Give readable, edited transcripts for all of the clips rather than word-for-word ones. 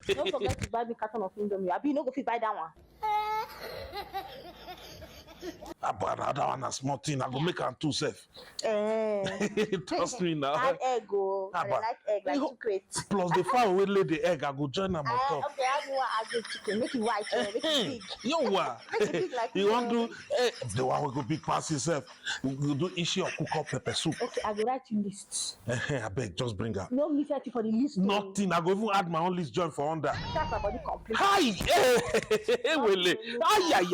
Don't forget to buy me carton of Indomie. Abi, you no go fit buy that one. But that one a small thing. I go make am too safe. Trust me now. Add egg, oh. I like egg, like 2 crates. Plus the fowl wey lay the egg, I go join am on top. Okay, add one add chicken. Make it white, make it big. Yo, what? Make it big like You want to do the one we go big pass yourself. We go do ishi or cook up pepper soup. Okay, I go write you list. I beg, just bring her. No miss for the list. Nothing. I go even add my own list join for under. That's my body complete. Hi! Hey, Wele. Ay.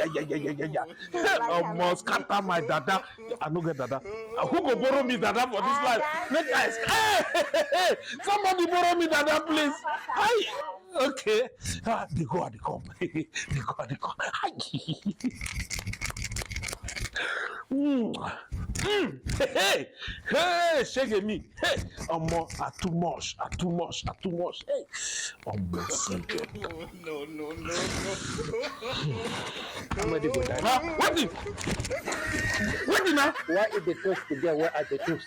Almost scatter my dada. I no get dada. Who go borrow me dada for this life? Make guys. Hey! Somebody borrow me dada, please. Hi! Okay. They go at the come. They go at the come. Hi! Hey, shake me. Hey, too much. Hey, No. Somebody go die. What now? Why is the toast today? Where are the toast?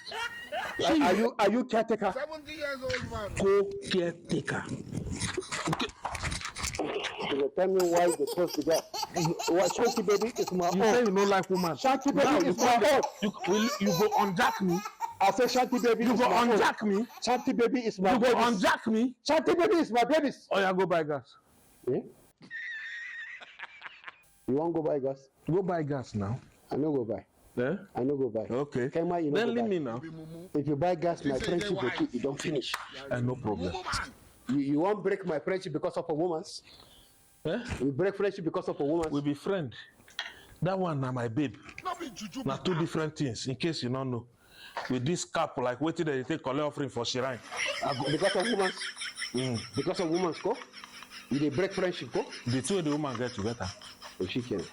Are you caretaker? 70 years old man. Go caretaker. Okay. You tell me why the toast today? What Shanky Baby is my own. You say you no like woman. Shanky Baby is my own. You go unjack me. I say Shanky Baby. You go unjack me. Shanky Baby is my You baby. go unjack me. Shanky Baby is my baby. Oh yeah, go buy gas. Eh? You want go buy gas? Go buy gas now. I no go buy. Yeah? I no go buy. Okay. Kema, you no Then go leave buy. me now. If you buy gas, my friendship will keep. You don't finish. No problem. You won't break my friendship because of a woman's. Eh? We break friendship because of a woman. We be friend. That one na my babe. Na 2 different things. In case you don't know. With this cap, like waiting they take collect offering for shrine. Because of woman's. Because of woman's go. You dey break friendship go. The two of the woman get together. Oh, she can.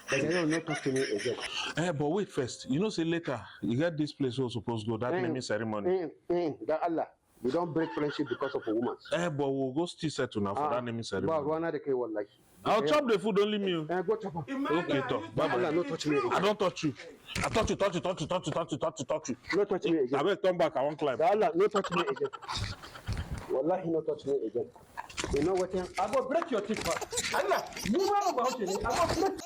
But they don't talk to me again. But wait first. You know, say later you get this place where supposed to go. That naming ceremony. That Allah. We don't break friendship because of a woman. But we'll go still settle now for that naming ceremony. But one of the case was like. I'll chop the food, only me. Go chop up. Okay, talk. Bye bye. No touch me again. I don't touch you. I touch you. No touch me again. I will turn back. I won't climb. Allah, no touch me again. Wallahi, no touch me again. You know what? I go break your teeth. Allah, you know about it. I go break.